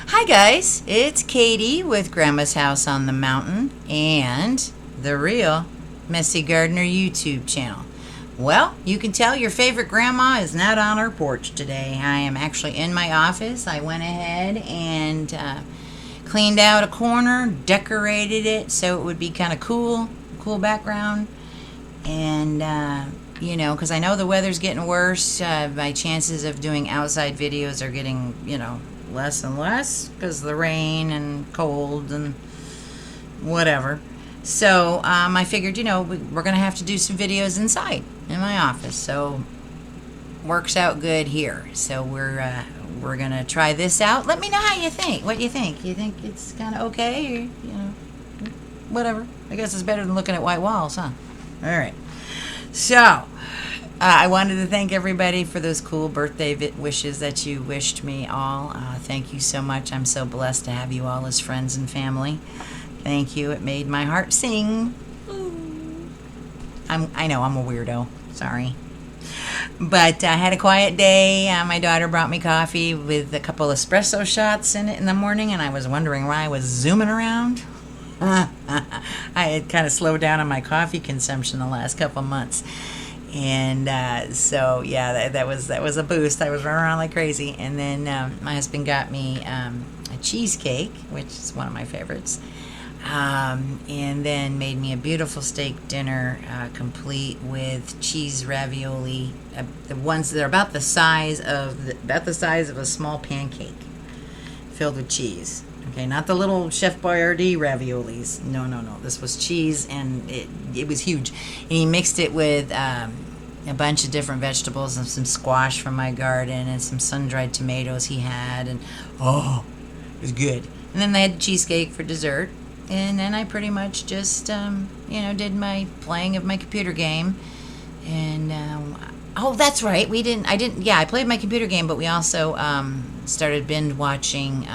Hi guys, it's Katie with Grandma's House on the Mountain and the real Messy Gardener YouTube channel. Well, you can tell your favorite grandma is not on her porch today. I am actually in my office. I went ahead and cleaned out a corner, decorated it so it would be kind of cool background. And because I know the weather's getting worse, my chances of doing outside videos are getting, less and less because of the rain and cold and whatever. So I figured, we're going to have to do some videos inside in my office. So works out good here. So we're going to try this out. Let me know how you think. What you think? You think it's kind of okay? Or, whatever. I guess it's better than looking at white walls, huh? All right. So I wanted to thank everybody for those cool birthday wishes that you wished me all. Thank you so much. I'm so blessed to have you all as friends and family. Thank you. It made my heart sing. I know I'm a weirdo. Sorry. But I had a quiet day. My daughter brought me coffee with a couple espresso shots in it in the morning, and I was wondering why I was zooming around. I had kind of slowed down on my coffee consumption the last couple months. And that was a boost. I was running around like crazy. And then my husband got me a cheesecake, which is one of my favorites. And then made me a beautiful steak dinner, complete with cheese ravioli, the ones that are about the size of a small pancake, filled with cheese. Okay, not the little Chef Boyardee raviolis. No. This was cheese, and it was huge. And he mixed it with a bunch of different vegetables and some squash from my garden and some sun-dried tomatoes he had. And, it was good. And then they had cheesecake for dessert. And then I pretty much just, did my playing of my computer game. And, that's right. I played my computer game, but we also started binge watching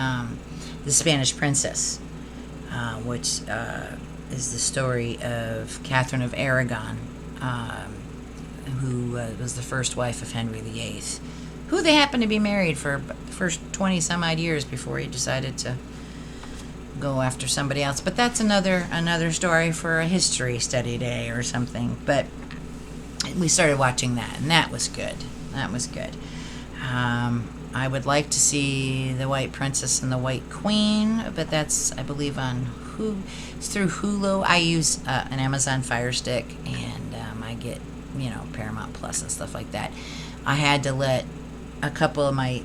The Spanish Princess, which is the story of Catherine of Aragon, who was the first wife of Henry VIII, who they happened to be married for the first 20 some odd years before he decided to go after somebody else. But that's another story for a history study day or something. But we started watching that, and that was good. I would like to see The White Princess and the White Queen, but that's, I believe, it's through Hulu. I use an Amazon Fire Stick, and I get, Paramount Plus and stuff like that. I had to let a couple of my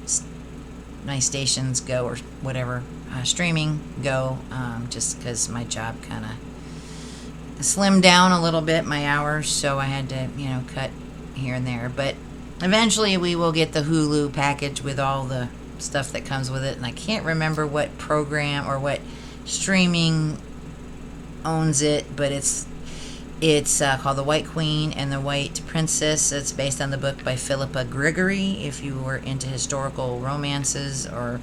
stations go, or whatever, streaming go, just because my job kind of slimmed down a little bit, my hours, so I had to, cut here and there. But eventually we will get the Hulu package with all the stuff that comes with it, and I can't remember what program or what streaming owns it, but it's called The White Queen and the White Princess. It's based on the book by Philippa Gregory. If you were into historical romances, or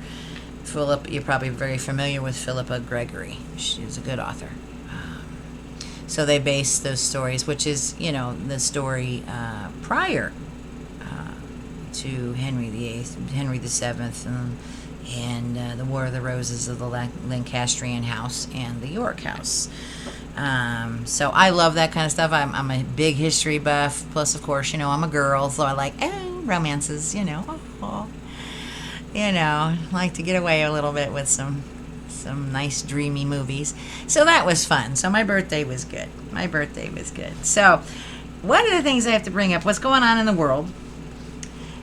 you're probably very familiar with Philippa Gregory. She's a good author. So they base those stories, which is, the story prior to Henry VIII, Henry VII, and the War of the Roses of the Lancastrian House and the York House. So I love that kind of stuff. I'm a big history buff. Plus, of course, I'm a girl, so I like romances. Like to get away a little bit with some nice dreamy movies. So that was fun. So my birthday was good. So one of the things I have to bring up, what's going on in the world.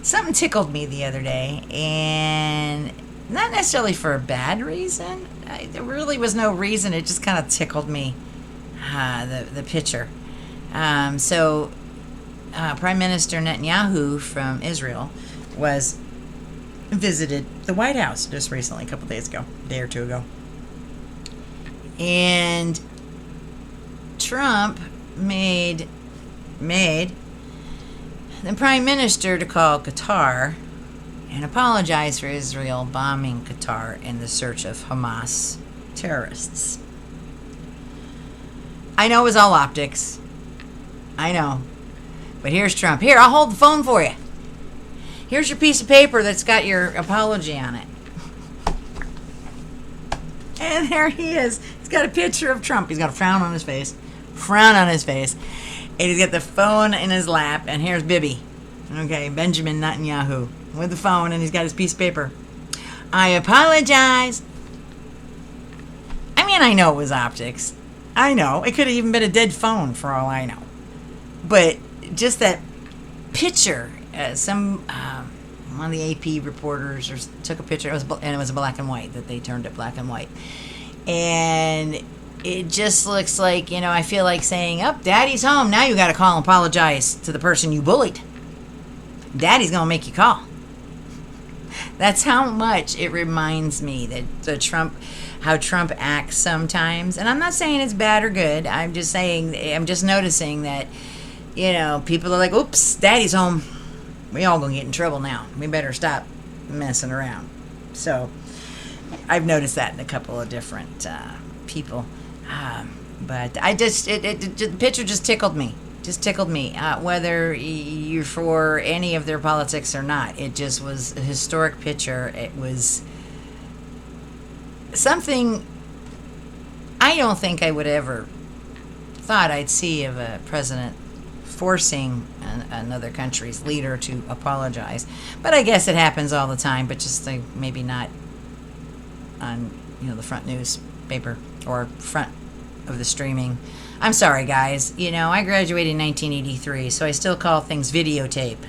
Something tickled me the other day, and not necessarily for a bad reason. There really was no reason. It just kind of tickled me, the picture. So Prime Minister Netanyahu from Israel visited the White House just recently, a couple days ago, a day or two ago. And Trump made the Prime Minister to call Qatar and apologize for Israel bombing Qatar in the search of Hamas terrorists. I know it was all optics. I know. But here's Trump. Here, I'll hold the phone for you. Here's your piece of paper that's got your apology on it. And there he is. He's got a picture of Trump. He's got a frown on his face. Frown on his face. And he's got the phone in his lap. And here's Bibi. Okay, Benjamin Netanyahu with the phone. And he's got his piece of paper. I apologize. I mean, I know it was optics. I know. It could have even been a dead phone for all I know. But just that picture, one of the AP reporters took a picture, and it was black and white, that they turned it black and white. And it just looks like, I feel like saying, oh, Daddy's home. Now you got to call and apologize to the person you bullied. Daddy's going to make you call. That's how much it reminds me that how Trump acts sometimes. And I'm not saying it's bad or good. I'm just noticing that, people are like, oops, Daddy's home. We all gonna get in trouble now. We better stop messing around. So I've noticed that in a couple of different people. But the picture just tickled me. Whether you're for any of their politics or not. It just was a historic picture. It was something I don't think I would ever thought I'd see of a president forcing another country's leader to apologize. But I guess it happens all the time, but just maybe not on the front newspaper or front of the streaming. I'm sorry, guys. I graduated in 1983, so I still call things videotape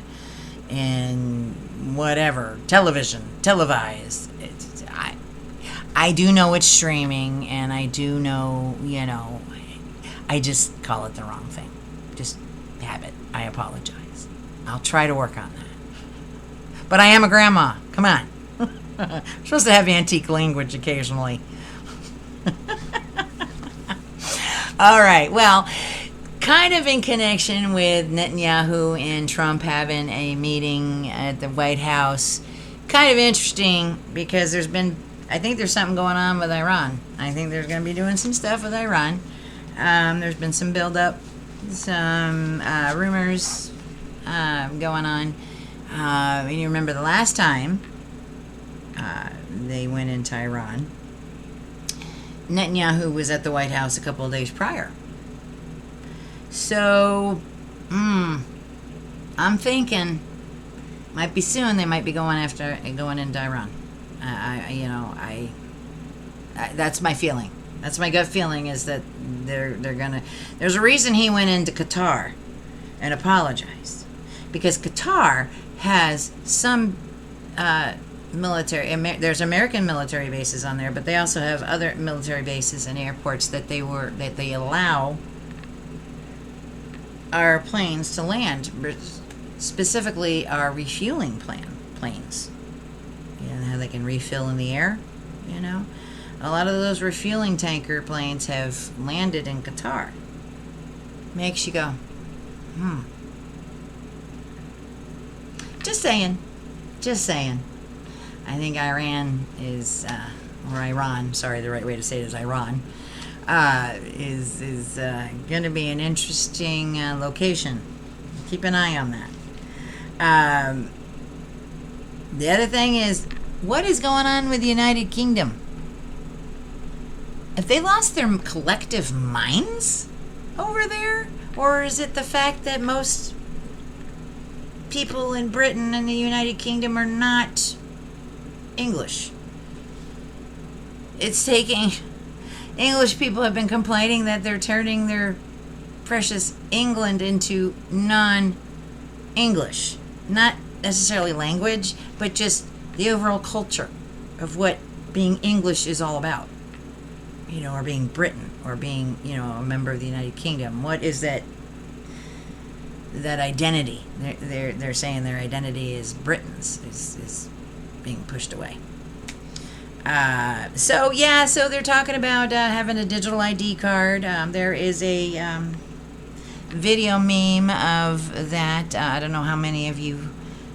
and whatever, televised. I do know it's streaming, and I do know, I just call it the wrong thing. Just have it. I apologize. I'll try to work on that. But I am a grandma. Come on. I'm supposed to have antique language occasionally. All right. Well, kind of in connection with Netanyahu and Trump having a meeting at the White House, kind of interesting because I think there's something going on with Iran. I think they're going to be doing some stuff with Iran. There's been some build-up, some rumors going on. And you remember the last time they went into Iran, Netanyahu was at the White House a couple of days prior. So, I'm thinking, might be soon they might be going into Iran. That's my feeling. That's my gut feeling, is that they're gonna. There's a reason he went into Qatar and apologized, because Qatar has some military. There's American military bases on there, but they also have other military bases and airports that they allow our planes to land. Specifically, our refueling planes. How they can refill in the air. A lot of those refueling tanker planes have landed in Qatar. Makes you go, Just saying. I think Iran is, or Iran, sorry, the right way to say it is Iran, is going to be an interesting location. Keep an eye on that. The other thing is, what is going on with the United Kingdom? Have they lost their collective minds over there? Or is it the fact that most people in Britain and the United Kingdom are not English? It's taking... English people have been complaining that they're turning their precious England into non-English. Not necessarily language, but just the overall culture of what being English is all about. Or being Britain, or being, a member of the United Kingdom. What is that identity? They're saying their identity is Britain's, is being pushed away. So they're talking about having a digital ID card. There is a video meme of that. I don't know how many of you...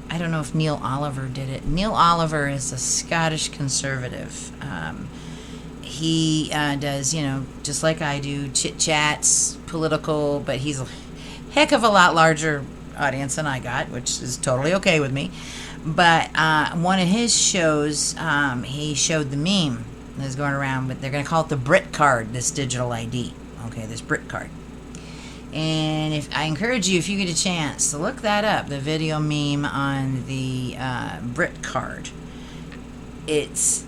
I don't know if Neil Oliver did it. Neil Oliver is a Scottish conservative. He does, just like I do, chit-chats, political, but he's a heck of a lot larger audience than I got, which is totally okay with me. But one of his shows, he showed the meme that's going around, but they're going to call it the Brit card, this digital ID. Okay, this Brit card. And if I encourage you, if you get a chance, to look that up, the video meme on the Brit card. It's,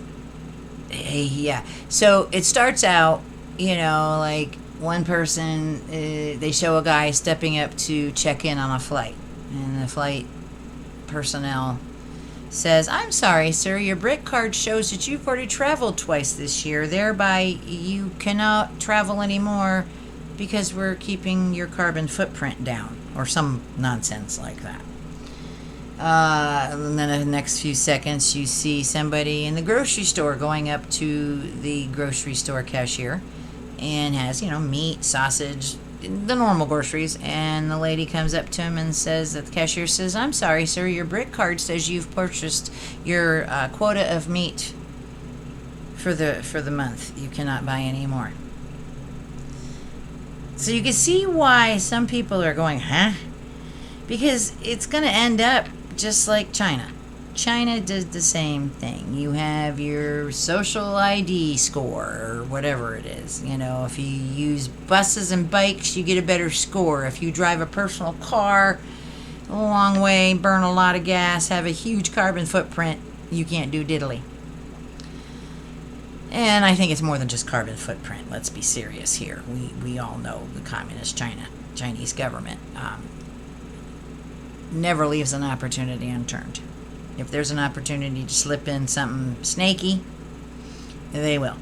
yeah. So it starts out, like one person, they show a guy stepping up to check in on a flight. And the flight personnel says, "I'm sorry, sir, your Brit card shows that you've already traveled twice this year. Thereby, you cannot travel anymore because we're keeping your carbon footprint down," or some nonsense like that. And then in the next few seconds, you see somebody in the grocery store going up to the grocery store cashier and has, meat, sausage, the normal groceries. And the lady comes up to him and says, that the cashier says, "I'm sorry, sir, your Brit card says you've purchased your quota of meat for the month. You cannot buy any more." So you can see why some people are going, huh? Because it's going to end up just like China. China did the same thing. You have your social ID score or whatever it is. If you use buses and bikes, you get a better score. If you drive a personal car a long way, burn a lot of gas, have a huge carbon footprint, you can't do diddly. And I think it's more than just carbon footprint. Let's be serious here. We all know the communist Chinese government never leaves an opportunity unturned. If there's an opportunity to slip in something snaky, they will.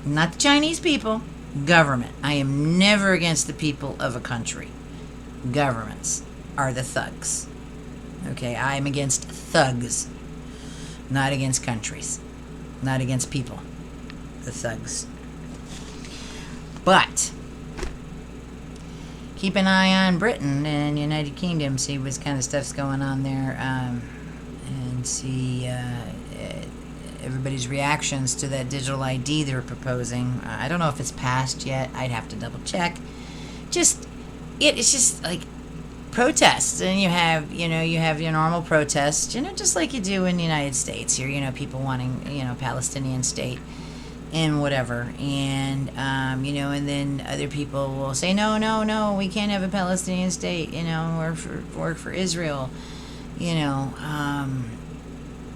Not the Chinese people, government. I am never against the people of a country. Governments are the thugs. Okay, I am against thugs, not against countries, not against people. The thugs. But keep an eye on Britain and United Kingdom, see what kind of stuff's going on there, and see everybody's reactions to that digital ID they're proposing. I don't know if it's passed yet. I'd have to double check. It's just like protests, and you have your normal protests, just like you do in the United States here. People wanting Palestinian state and whatever, and and then other people will say no, we can't have a Palestinian state, work for Israel,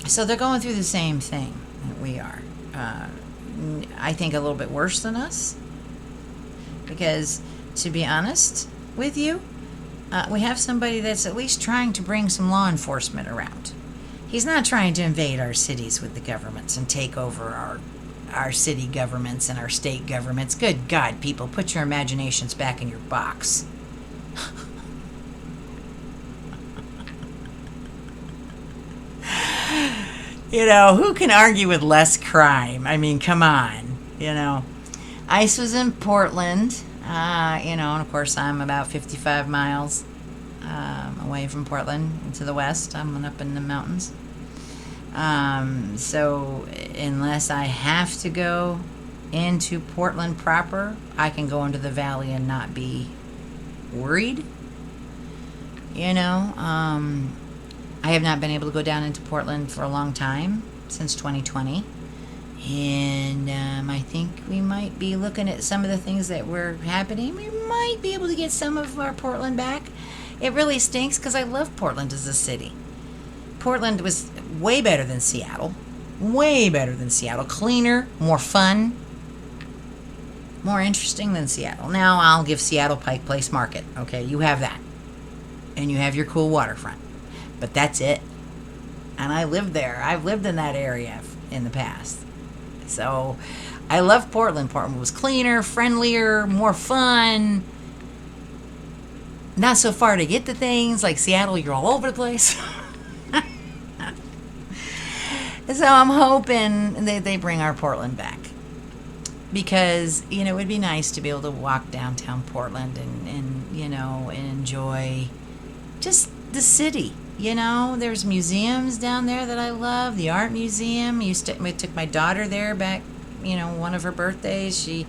so they're going through the same thing that we are. I think a little bit worse than us, because to be honest with you, we have somebody that's at least trying to bring some law enforcement around. He's not trying to invade our cities with the governments and take over our city governments and our state governments. Good God, people, put your imaginations back in your box. Who can argue with less crime? I mean, come on. ICE was in Portland, and of course I'm about 55 miles away from Portland to the west. I'm up in the mountains. So unless I have to go into Portland proper, I can go into the valley and not be worried. I have not been able to go down into Portland for a long time, since 2020. And I think we might be looking at some of the things that were happening. We might be able to get some of our Portland back. It really stinks because I love Portland as a city. Portland was way better than Seattle. Way better than Seattle. Cleaner, more fun, more interesting than Seattle. Now, I'll give Seattle Pike Place Market. Okay, you have that. And you have your cool waterfront. But that's it. And I lived there. I've lived in that area in the past. So, I love Portland. Portland was cleaner, friendlier, more fun. Not so far to get to things. Like Seattle, you're all over the place. So I'm hoping they bring our Portland back. Because, it would be nice to be able to walk downtown Portland and enjoy just the city. There's museums down there that I love. The art museum. We took my daughter there back, one of her birthdays. She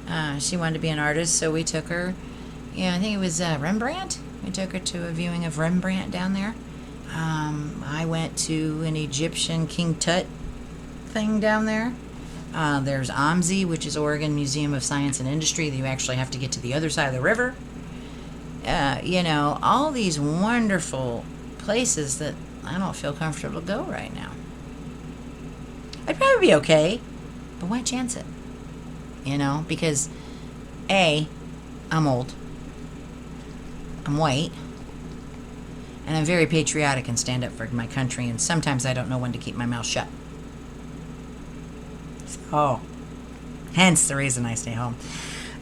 wanted to be an artist, so we took her. I think it was Rembrandt. We took her to a viewing of Rembrandt down there. I went to an Egyptian King Tut thing down there. There's OMSI, which is Oregon Museum of Science and Industry, that you actually have to get to the other side of the river. All these wonderful places that I don't feel comfortable to go right now. I'd probably be okay, but why chance it? Because A, I'm old, I'm white, and I'm very patriotic and stand up for my country, and sometimes I don't know when to keep my mouth shut. So, hence the reason I stay home.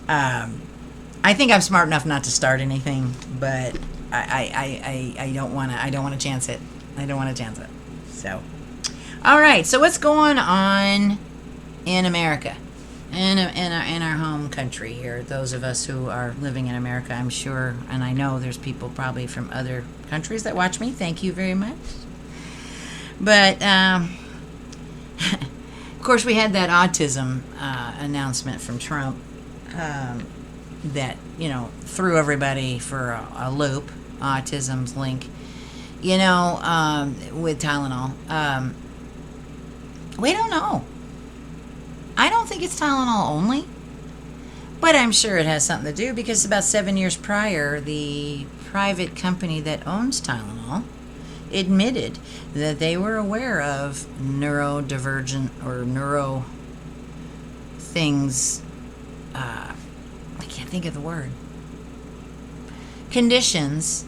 I think I'm smart enough not to start anything, but I don't want to chance it. I don't want to chance it. So, all right. So what's going on in America, in our home country here? Those of us who are living in America, I'm sure, and I know there's people probably from other countries that watch me. Thank you very much. But of course, we had that autism announcement from Trump that threw everybody for a loop. Autism's link, with Tylenol. We don't know. I don't think it's Tylenol only, but I'm sure it has something to do, because about 7 years prior, the private company that owns Tylenol admitted that they were aware of neurodivergent or neuro things. I can't think of the word. Conditions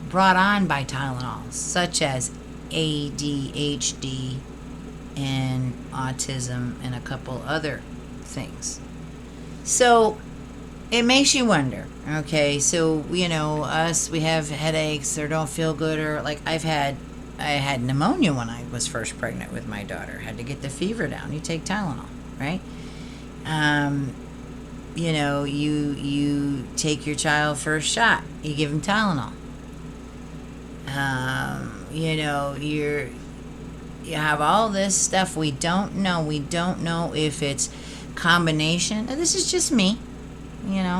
brought on by Tylenol, such as ADHD and autism and a couple other things. So it makes you wonder, okay? So, us, we have headaches or don't feel good, or like I had pneumonia when I was first pregnant with my daughter. Had to get the fever down. You take Tylenol, right? You take your child for a shot. You give them Tylenol. You have all this stuff we don't know. We don't know if it's combination. And this is just me,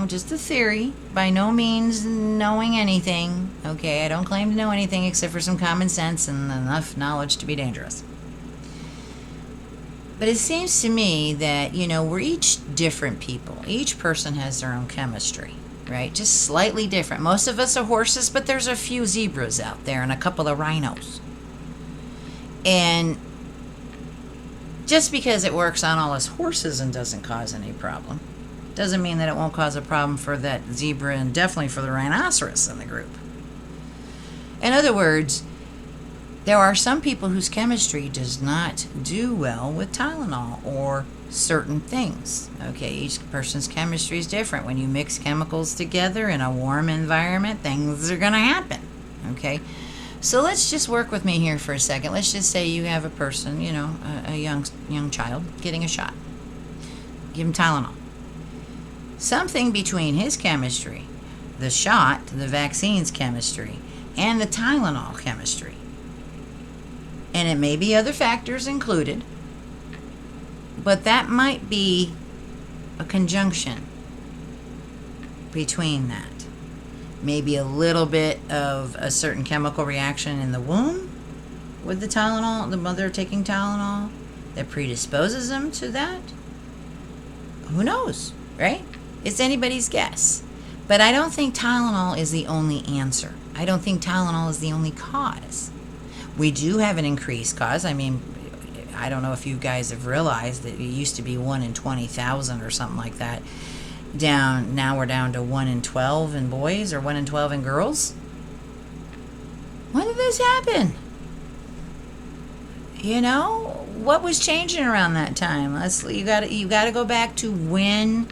just a theory. By no means knowing anything. Okay, I don't claim to know anything except for some common sense and enough knowledge to be dangerous. But it seems to me that, we're each different people. Each person has their own chemistry, right? Just slightly different. Most of us are horses, but there's a few zebras out there and a couple of rhinos. And just because it works on all us horses and doesn't cause any problem, doesn't mean that it won't cause a problem for that zebra and definitely for the rhinoceros in the group. In other words, there are some people whose chemistry does not do well with Tylenol or certain things. Okay, each person's chemistry is different. When you mix chemicals together in a warm environment, things are going to happen. Okay, so let's just work with me here for a second. Let's just say you have a person, a young child getting a shot. Give him Tylenol. Something between his chemistry, the shot, the vaccine's chemistry, and the Tylenol chemistry, and it may be other factors included, but that might be a conjunction between that. Maybe a little bit of a certain chemical reaction in the womb with the Tylenol, the mother taking Tylenol, that predisposes them to that. Who knows, right? It's anybody's guess. But I don't think Tylenol is the only answer. I don't think Tylenol is the only cause. We do have an increased cause. I mean, I don't know if you guys have realized that it used to be 1 in 20,000 or something like that. Now we're down to 1 in 12 in boys or 1 in 12 in girls. When did this happen? What was changing around that time? You got to go back to when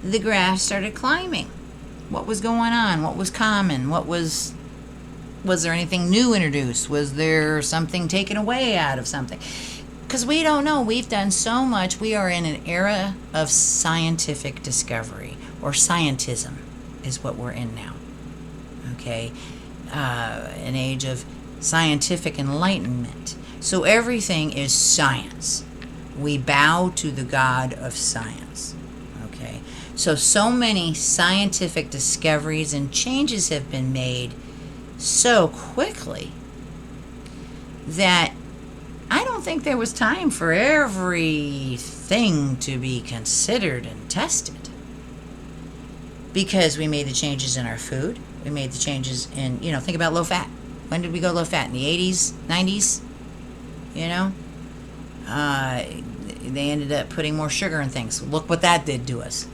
the graph started climbing. What was going on? What was common? Was there anything new introduced? Was there something taken away out of something? Because we don't know. We've done so much. We are in an era of scientific discovery, or scientism is what we're in now. Okay? An age of scientific enlightenment. So everything is science. We bow to the God of science. Okay? So many scientific discoveries and changes have been made so quickly that I don't don't think there was time for everything to be considered and tested. Because we made the changes in our food. We made the changes in, think about low fat. When did we go low fat? In the 80s, 90s? They ended up putting more sugar in things. Look what that did to us.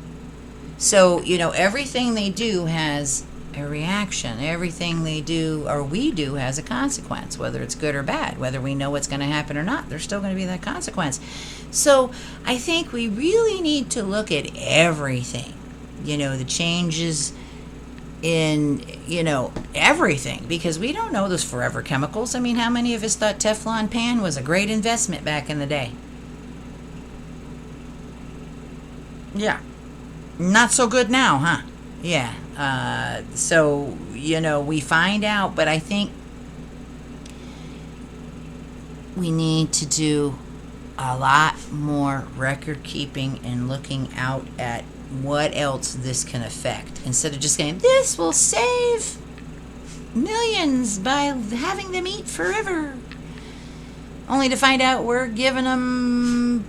So, everything they do has a reaction. Everything they do or we do has a consequence, whether it's good or bad, whether we know what's going to happen or not. There's still going to be that consequence. So I think we really need to look at everything, the changes in, everything, because we don't know those forever chemicals. I mean, how many of us thought Teflon pan was a great investment back in the day? Yeah. Not so good now, huh? Yeah. So, we find out, but I think we need to do a lot more record keeping and looking out at what else this can affect, instead of just saying, this will save millions by having them eat forever, only to find out we're giving them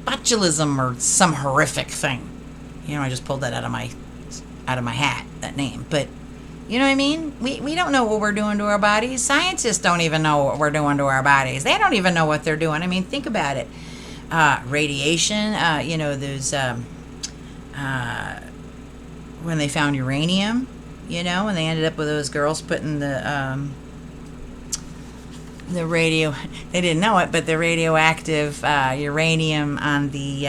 botulism or some horrific thing. I just pulled that out of my hat, that name. But, you know what I mean? We don't know what we're doing to our bodies. Scientists don't even know what we're doing to our bodies. They don't even know what they're doing. I mean, think about it. Radiation, there's, when they found uranium, and they ended up with those girls putting the radio, they didn't know it, but the radioactive uranium on the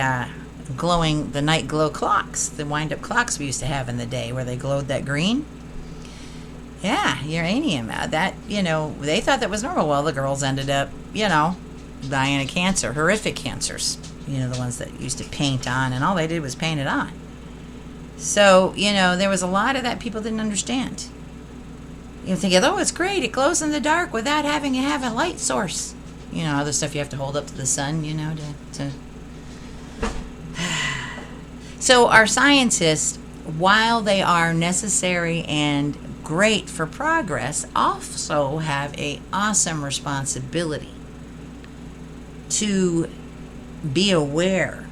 the night glow clocks, the wind-up clocks we used to have in the day where they glowed that green. Yeah, uranium. That, they thought that was normal. Well, the girls ended up, dying of cancer, horrific cancers. The ones that used to paint on, and all they did was paint it on. So, there was a lot of that people didn't understand. Thinking, oh, it's great, it glows in the dark without having to have a light source. Other stuff you have to hold up to the sun, to So our scientists, while they are necessary and great for progress, also have an awesome responsibility to be aware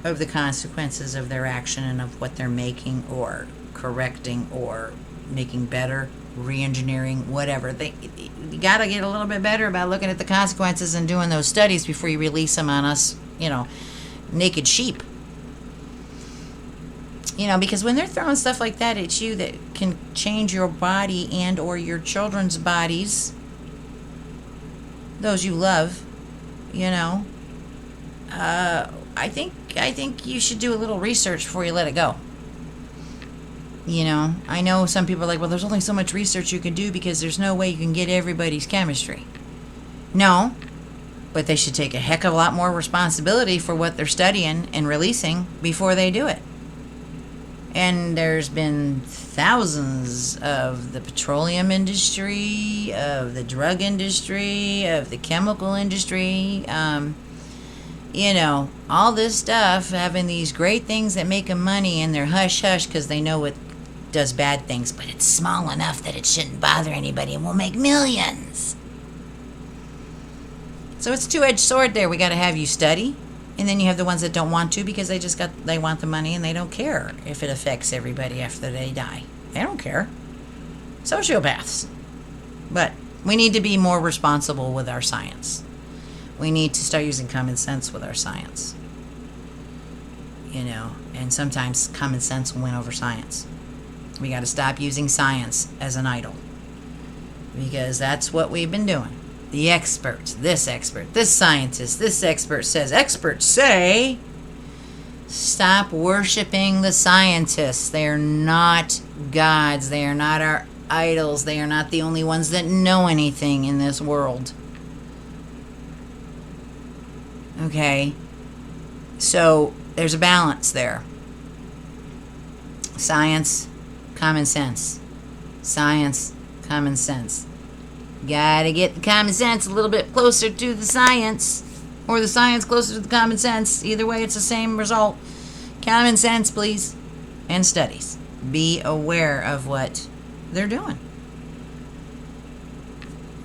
of the consequences of their action and of what they're making or correcting or making better, re-engineering, whatever. You got to get a little bit better about looking at the consequences and doing those studies before you release them on us, naked sheep. Because when they're throwing stuff like that at you that can change your body and or your children's bodies, those you love, I think you should do a little research before you let it go. I know some people are like, well, there's only so much research you can do because there's no way you can get everybody's chemistry. No, but they should take a heck of a lot more responsibility for what they're studying and releasing before they do it. And there's been thousands of the petroleum industry, of the drug industry, of the chemical industry, all this stuff, having these great things that make them money, and they're hush-hush because they know it does bad things, but it's small enough that it shouldn't bother anybody and will make millions. So it's a two-edged sword there. We got to have you study, and then you have the ones that don't want to because they want the money and they don't care if it affects everybody after they die. They don't care. Sociopaths. But we need to be more responsible with our science. We need to start using common sense with our science. And sometimes common sense will win over science. We got to stop using science as an idol, because that's what we've been doing. The experts, this scientist, this expert says, experts say, stop worshiping the scientists. They are not gods. They are not our idols. They are not the only ones that know anything in this world. Okay? So there's a balance there. Science, common sense. Science, common sense. Gotta get the common sense a little bit closer to the science, or the science closer to the common sense. Either way, it's the same result. Common sense, please. And studies. Be aware of what they're doing.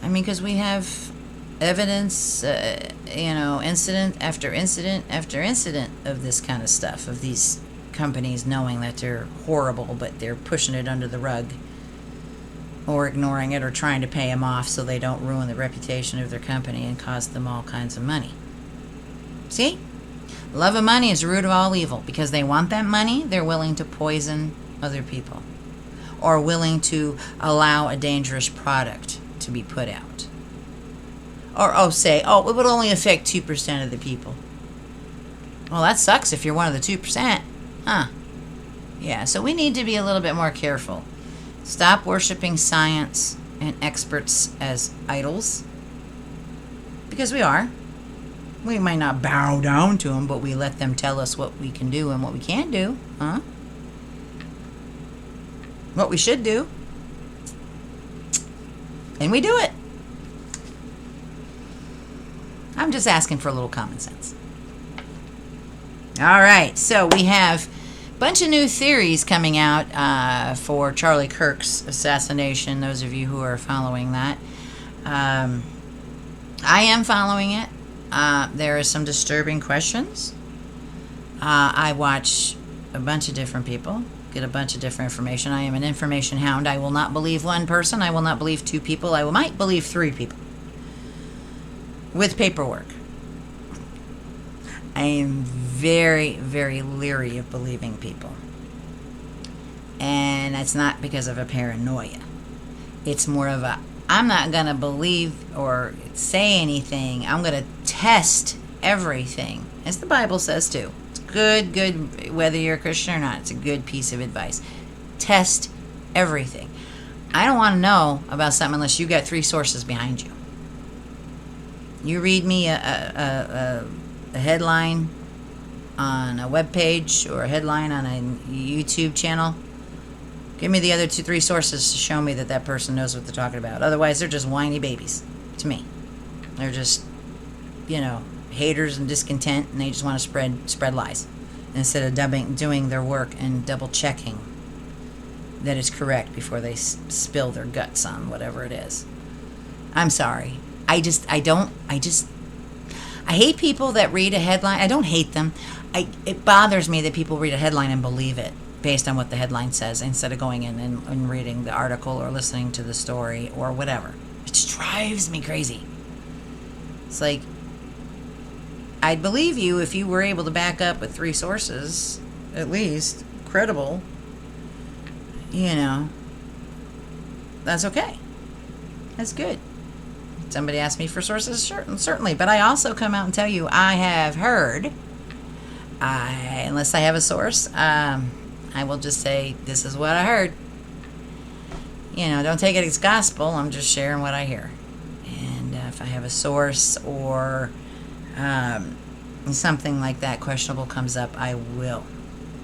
I mean, because we have evidence, incident after incident after incident of this kind of stuff, of these companies knowing that they're horrible, but they're pushing it under the rug or ignoring it or trying to pay them off so they don't ruin the reputation of their company and cost them all kinds of money. See? Love of money is the root of all evil. Because they want that money, they're willing to poison other people or willing to allow a dangerous product to be put out. Or say, it would only affect 2% of the people. Well, that sucks if you're one of the 2%. Huh. Yeah, so we need to be a little bit more careful. Stop worshiping science and experts as idols. Because we are. We might not bow down to them, but we let them tell us what we can do and what we can't do. Huh? What we should do. And we do it. I'm just asking for a little common sense. All right, so we have a bunch of new theories coming out for Charlie Kirk's assassination, those of you who are following that. I am following it. There are some disturbing questions. I watch a bunch of different people, get a bunch of different information. I am an information hound. I will not believe one person. I will not believe two people. I might believe three people with paperwork. I am very, very leery of believing people. And that's not because of a paranoia. It's more of a, I'm not going to believe or say anything. I'm going to test everything. As the Bible says too. It's good, whether you're a Christian or not. It's a good piece of advice. Test everything. I don't want to know about something unless you got 3 sources behind you. You read me a headline on a web page or a headline on a YouTube channel. Give me the other 2-3 sources to show me that that person knows what they're talking about. Otherwise, they're just whiny babies to me. They're just, haters and discontent, and they just want to spread lies instead of doing their work and double checking that it's correct before they spill their guts on whatever it is. I'm sorry. I hate people that read a headline. I don't hate them. It bothers me that people read a headline and believe it based on what the headline says instead of going in and reading the article or listening to the story or whatever. It just drives me crazy. It's like, I'd believe you if you were able to back up with 3 sources, at least, credible. That's okay. That's good. Somebody asked me for sources, certainly. But I also come out and tell you I have heard. Unless I have a source, I will just say, this is what I heard. Don't take it as gospel. I'm just sharing what I hear. And if I have a source or something like that questionable comes up, I will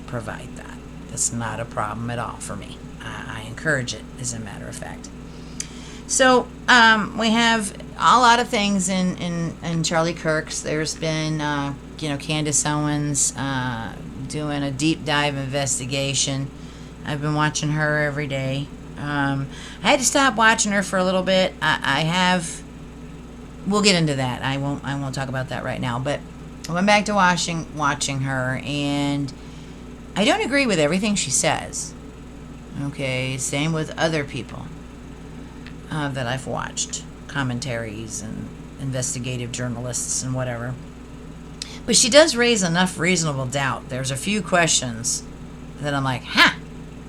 provide that. That's not a problem at all for me. I encourage it, as a matter of fact. So we have a lot of things in Charlie Kirk's. There's been, Candace Owens doing a deep dive investigation. I've been watching her every day. I had to stop watching her for a little bit. I have. We'll get into that. I won't talk about that right now. But I went back to watching her, and I don't agree with everything she says. Okay, same with other people that I've watched, commentaries and investigative journalists and whatever. But she does raise enough reasonable doubt. There's a few questions that I'm like,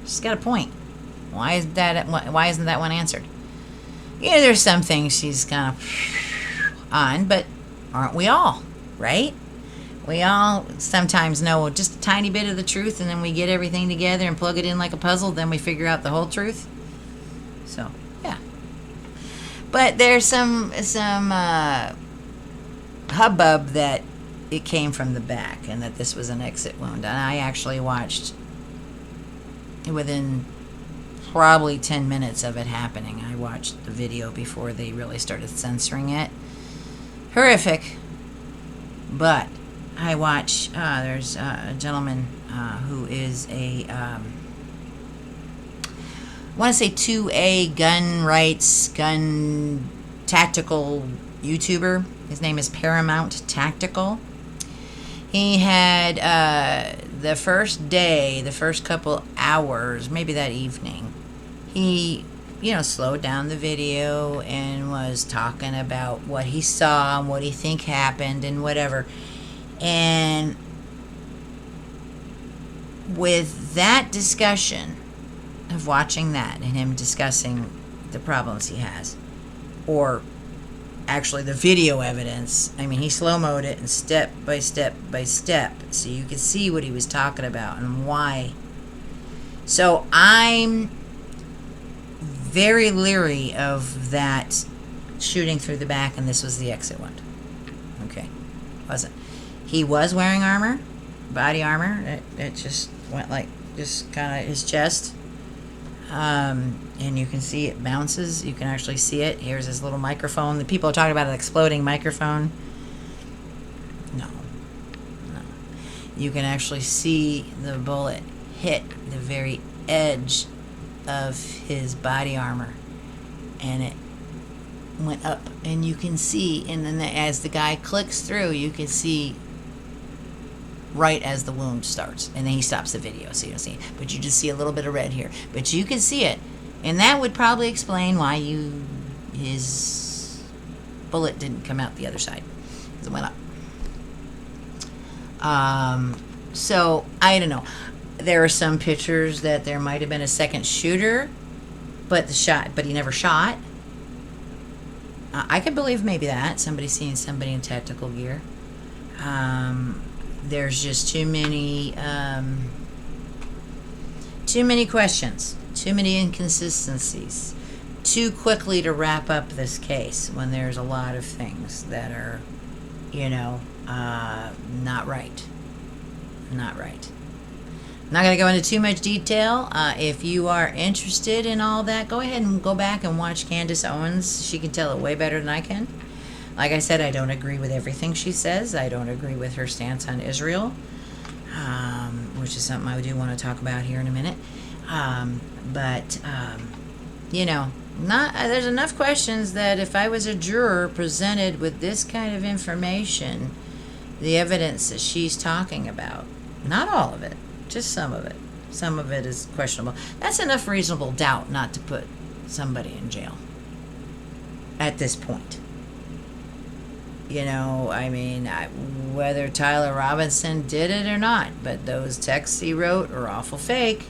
she's got a point. Why isn't that one answered? There's some things she's kind of on, but aren't we all, right? We all sometimes know just a tiny bit of the truth, and then we get everything together and plug it in like a puzzle, then we figure out the whole truth. So, yeah. But there's some hubbub that it came from the back and that this was an exit wound. And I actually watched within probably 10 minutes of it happening. I watched the video before they really started censoring it. Horrific. But I watch, there's a gentleman who is I want to say 2A gun rights, gun tactical YouTuber. His name is Paramount Tactical. He had the first day, the first couple hours, maybe that evening, he, slowed down the video and was talking about what he saw and what he think happened and whatever. And with that discussion of watching that and him discussing the problems he has, or actually the video evidence, I mean, he slow-moed it and step by step by step so you could see what he was talking about and why. So I'm very leery of that shooting through the back, and this was the exit one. Okay, wasn't. He was wearing armor, body armor. It just went like just kind of his chest. And you can see it bounces. You can actually see it. Here's his little microphone. The people are talking about an exploding microphone. No. You can actually see the bullet hit the very edge of his body armor, and it went up. And you can see, and then as the guy clicks through, you can see right as the wound starts, and then he stops the video, so you don't see it, but you just see a little bit of red here, but you can see it, and that would probably explain why his bullet didn't come out the other side, because it went up. So I don't know. There are some pictures that there might have been a second shooter, but he never shot. I could believe maybe that somebody seeing somebody in tactical gear. There's just too many questions, too many inconsistencies, too quickly to wrap up this case when there's a lot of things that are, not right. Not right. I'm not going to go into too much detail. If you are interested in all that, go ahead and go back and watch Candace Owens. She can tell it way better than I can. Like I said, I don't agree with everything she says. I don't agree with her stance on Israel, which is something I do want to talk about here in a minute. There's enough questions that if I was a juror presented with this kind of information, the evidence that she's talking about, not all of it, just some of it is questionable. That's enough reasonable doubt not to put somebody in jail at this point. Whether Tyler Robinson did it or not, but those texts he wrote are awful fake.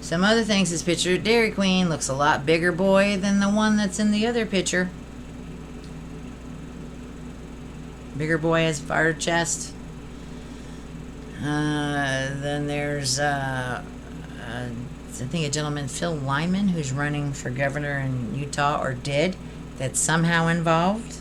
Some other things, this picture of Dairy Queen looks a lot bigger boy than the one that's in the other picture. Bigger boy has far chest. Then there's, I think a gentleman, Phil Lyman, who's running for governor in Utah, or did, that's somehow involved.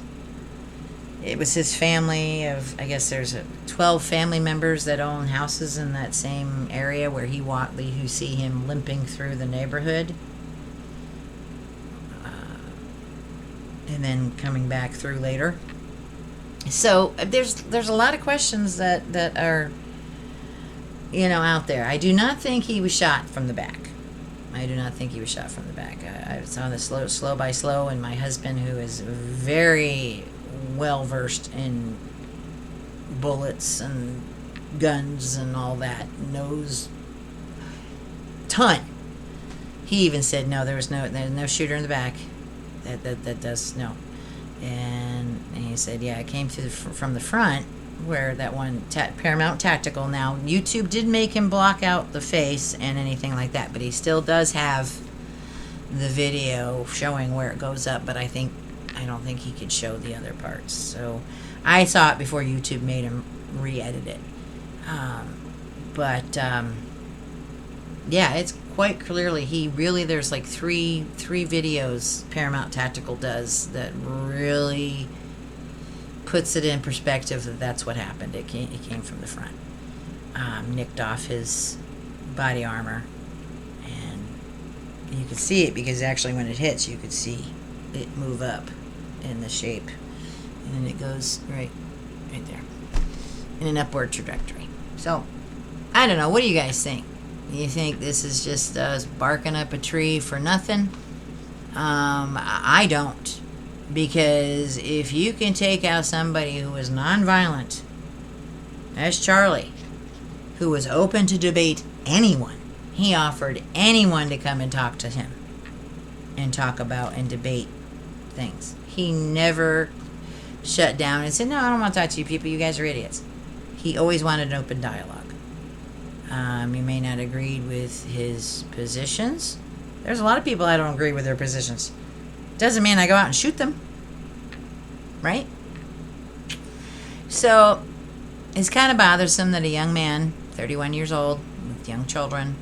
It was his family of, I guess there's 12 family members that own houses in that same area where who see him limping through the neighborhood. And then coming back through later. So there's a lot of questions that are, out there. I do not think he was shot from the back. I saw this slow by slow, and my husband, who is very well versed in bullets and guns and all that, knows ton. He even said no, there's no shooter in the back. That does no. And he said, yeah, it came from the front, where that one Paramount Tactical. Now, YouTube did make him block out the face and anything like that, but he still does have the video showing where it goes up, but I don't think he could show the other parts. So I saw it before YouTube made him re-edit it. Yeah, it's quite clearly there's like three videos Paramount Tactical does that really puts it in perspective that that's what happened. It came from the front. Nicked off his body armor, and you could see it because actually when it hits, you could see it move up in the shape, and then it goes right there in an upward trajectory. So I don't know. What do you guys think? You think this is just us barking up a tree for nothing? I don't. Because if you can take out somebody who is nonviolent, as Charlie, who was open to debate anyone, he offered anyone to come and talk to him and talk about and debate things. He never shut down and said, no, I don't want to talk to you people. You guys are idiots. He always wanted an open dialogue. You may not agree with his positions. There's a lot of people I don't agree with their positions. Doesn't mean I go out and shoot them. Right? So, it's kind of bothersome that a young man, 31 years old, with young children,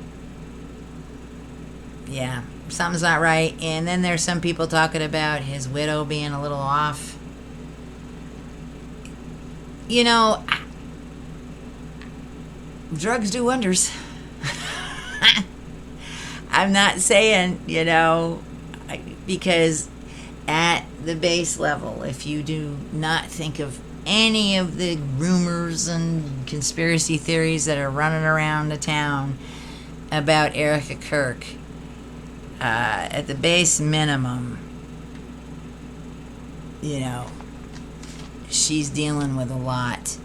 yeah, something's not right. And then there's some people talking about his widow being a little off. You know, drugs do wonders. I'm not saying, because at the base level, if you do not think of any of the rumors and conspiracy theories that are running around the town about Erica Kirk, at the base minimum, she's dealing with a lot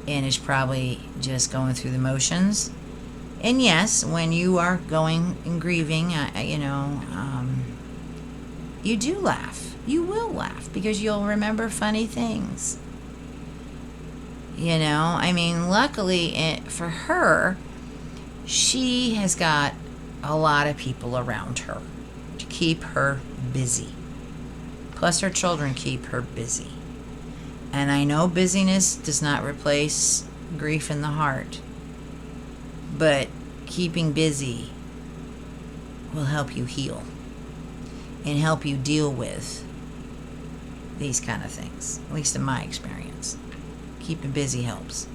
and is probably just going through the motions. And yes, when you are going and grieving, you do laugh. You will laugh because you'll remember funny things. Luckily for her, she has got a lot of people around her to keep her busy. Plus her children keep her busy. And I know busyness does not replace grief in the heart. But keeping busy will help you heal and help you deal with these kind of things, at least in my experience. Keeping busy helps.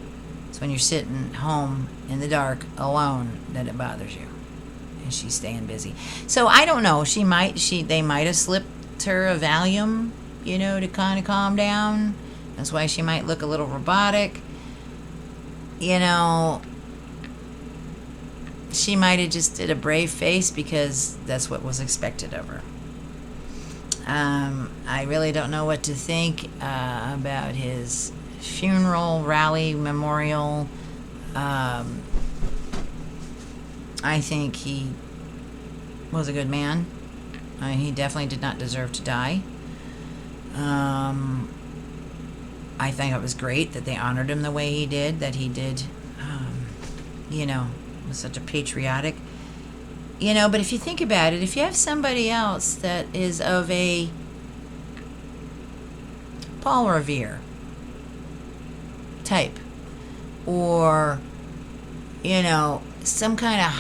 It's when you're sitting home in the dark alone that it bothers you. And she's staying busy. So I don't know. They might have slipped her a Valium, to kind of calm down. That's why she might look a little robotic. She might have just did a brave face because that's what was expected of her. I really don't know what to think about his funeral, rally, memorial. I think he was a good man. He definitely did not deserve to die. I think it was great that they honored him the way he did, was such a patriotic, but if you think about it, if you have somebody else that is of a Paul Revere type, or, some kind of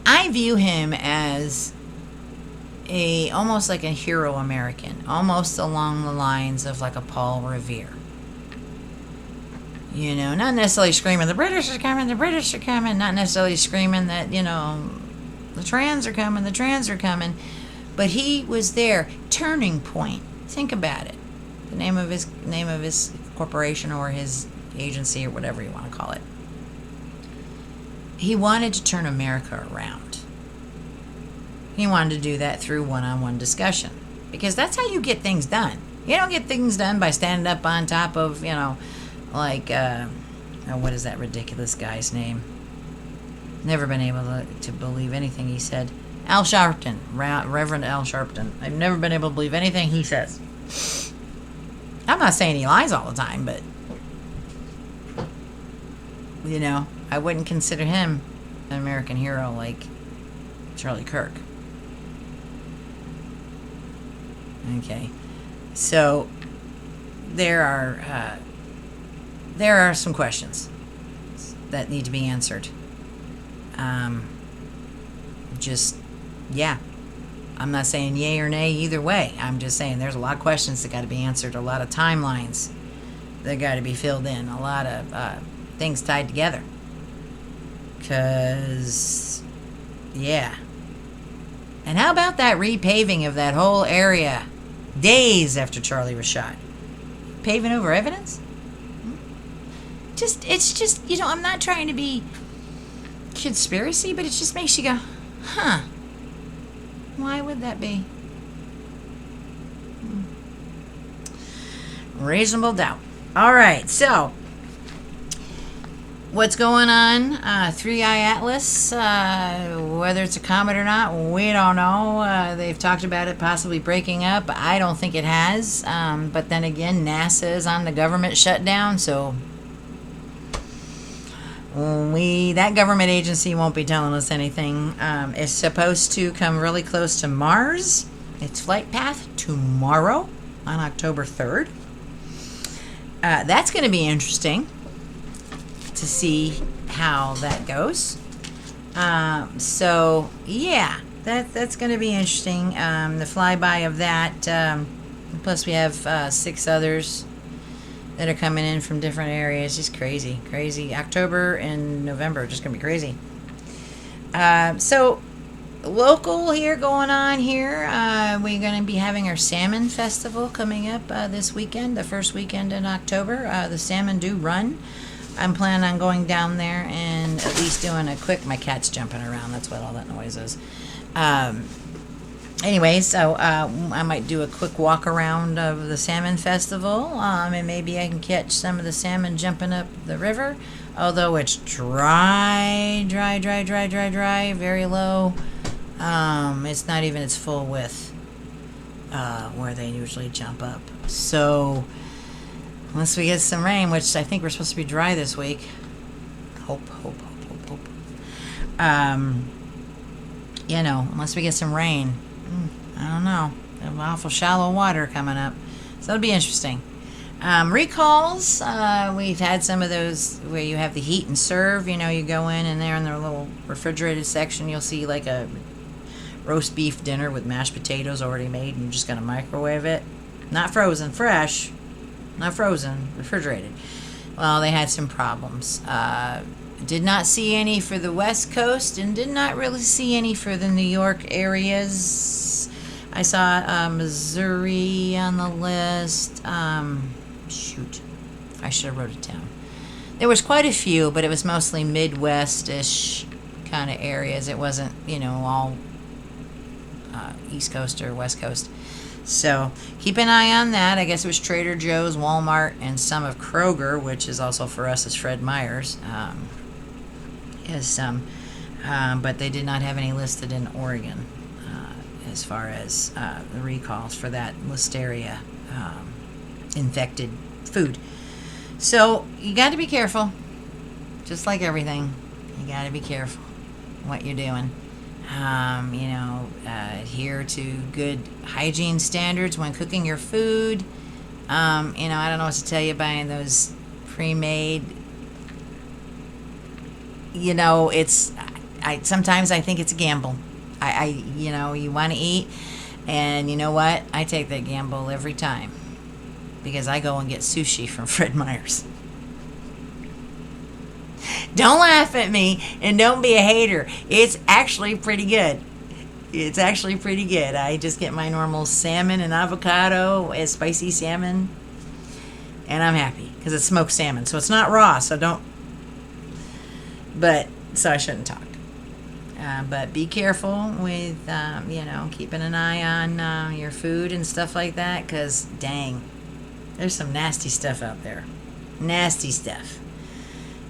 I view him as almost like a hero American, almost along the lines of like a Paul Revere. Not necessarily screaming, the British are coming, not necessarily screaming that, the trans are coming, but he was there. Turning point. Think about it. The name of his corporation or his agency or whatever you want to call it. He wanted to turn America around. He wanted to do that through one-on-one discussion, because that's how you get things done. You don't get things done by standing up on top of, what is that ridiculous guy's name? Never been able to believe anything he said. Al Sharpton, Reverend Al Sharpton. I've never been able to believe anything he says. I'm not saying he lies all the time, but, I wouldn't consider him an American hero like Charlie Kirk. Okay. So, there are some questions that need to be answered. I'm not saying yay or nay either way. I'm just saying there's a lot of questions that got to be answered, a lot of timelines that got to be filled in, a lot of things tied together. Because, yeah. And how about that repaving of that whole area days after Charlie was shot? Paving over evidence? It's just, I'm not trying to be conspiracy, but it just makes you go, huh, why would that be? Reasonable doubt. All right, so what's going on? Three-Eye Atlas, whether it's a comet or not, we don't know. They've talked about it possibly breaking up. I don't think it has. But then again, NASA is on the government shutdown, so that government agency won't be telling us anything. It's supposed to come really close to Mars. Its flight path tomorrow on October 3rd. That's going to be interesting to see how that goes. So yeah, that's going to be interesting. The flyby of that. Plus we have 6 others that are coming in from different areas. Just crazy. October and November are just going to be crazy. So local here going on here. We're going to be having our Salmon Festival coming up this weekend, the first weekend in October. The salmon do run. I'm planning on going down there and at least doing a quick, my cat's jumping around, that's what all that noise is. Anyway, so I might do a quick walk around of the Salmon Festival, and maybe I can catch some of the salmon jumping up the river, although it's dry, very low. It's not even its full width where they usually jump up. So unless we get some rain, which I think we're supposed to be dry this week. Hope. Unless we get some rain. I don't know. There's awful shallow water coming up. So it'll be interesting. Recalls. We've had some of those where you have the heat and serve. You go in and there in their little refrigerated section, you'll see like a roast beef dinner with mashed potatoes already made, and you just gotta microwave it. Not frozen, fresh. Not frozen, refrigerated. Well, they had some problems. Did not see any for the West Coast, and did not really see any for the New York areas. I saw Missouri on the list. Shoot, I should have wrote it down. There was quite a few, but it was mostly Midwest-ish kind of areas. It wasn't, all East Coast or West Coast. So keep an eye on that. I guess it was Trader Joe's, Walmart, and some of Kroger, which is also for us as Fred Meyer's. But they did not have any listed in Oregon as far as the recalls for that listeria infected food. So you got to be careful, just like everything. You got to be careful what you're doing. Adhere to good hygiene standards when cooking your food. I don't know what to tell you, buying those pre-made. Sometimes I think it's a gamble. You want to eat, and you know what? I take that gamble every time because I go and get sushi from Fred Meyer's. Don't laugh at me and don't be a hater. It's actually pretty good. I just get my normal salmon and avocado as spicy salmon, and I'm happy because it's smoked salmon, so it's not raw. So I shouldn't talk. But be careful with keeping an eye on your food and stuff like that, because dang, there's some nasty stuff out there. Nasty stuff.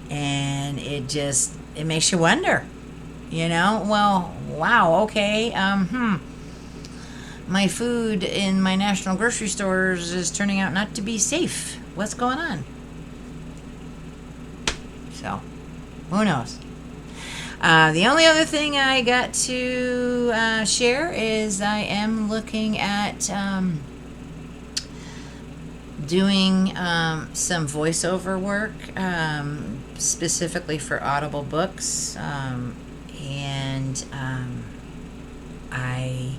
And it makes you wonder, well, wow, okay, my food in my national grocery stores is turning out not to be safe. What's going on? So, who knows? The only other thing I got to share is I am looking at doing some voiceover work, specifically for Audible books, and I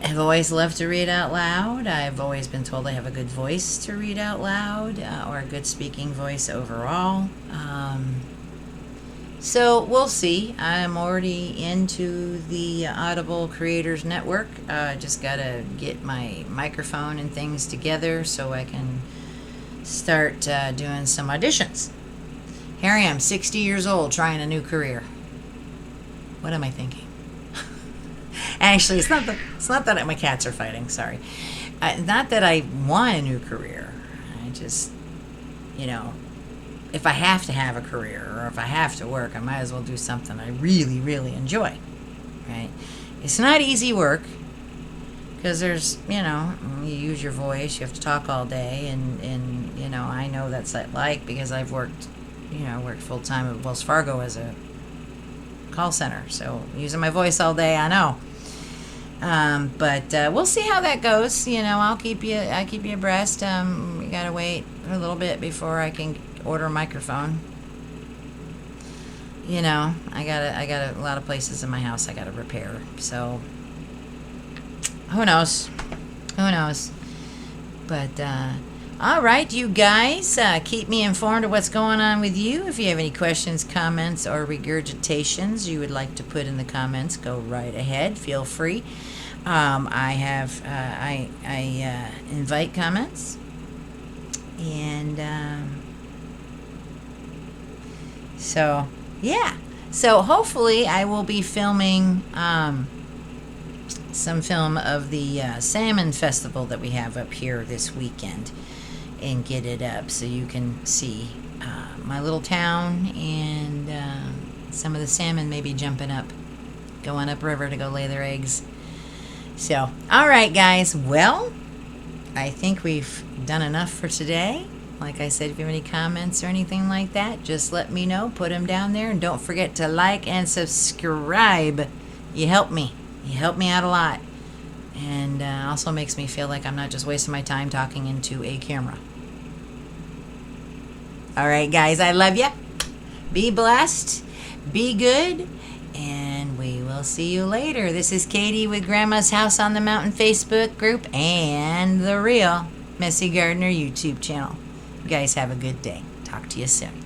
have always loved to read out loud. I've always been told I have a good voice to read out loud, or a good speaking voice overall. So we'll see. I'm already into the Audible Creators Network. Just gotta get my microphone and things together so I can start doing some auditions. Here I am, 60 years old, trying a new career. What am I thinking? Actually, it's not that my cats are fighting. Sorry, not that I want a new career. I just, if I have to have a career or if I have to work, I might as well do something I really, really enjoy, right? It's not easy work because there's, you use your voice, you have to talk all day, and I know that's like because I've worked, worked full time at Wells Fargo as a call center, so using my voice all day, I know. But we'll see how that goes. I'll keep you abreast. We gotta wait a little bit before I can order a microphone. I got a lot of places in my house I gotta repair. So who knows? But all right, you guys, keep me informed of what's going on with you. If you have any questions, comments, or regurgitations you would like to put in the comments, go right ahead. Feel free. I invite comments, and so yeah. So hopefully I will be filming some film of the Salmon Festival that we have up here this weekend, and get it up so you can see my little town, and some of the salmon maybe jumping up, going upriver to go lay their eggs. So, all right, guys. Well, I think we've done enough for today. Like I said, if you have any comments or anything like that, just let me know. Put them down there. And don't forget to like and subscribe. You help me. You help me out a lot. And also makes me feel like I'm not just wasting my time talking into a camera. All right, guys. I love you. Be blessed. Be good. And we will see you later. This is Katie with Grandma's House on the Mountain Facebook group and the Real Messy Gardener YouTube channel. You guys have a good day. Talk to you soon.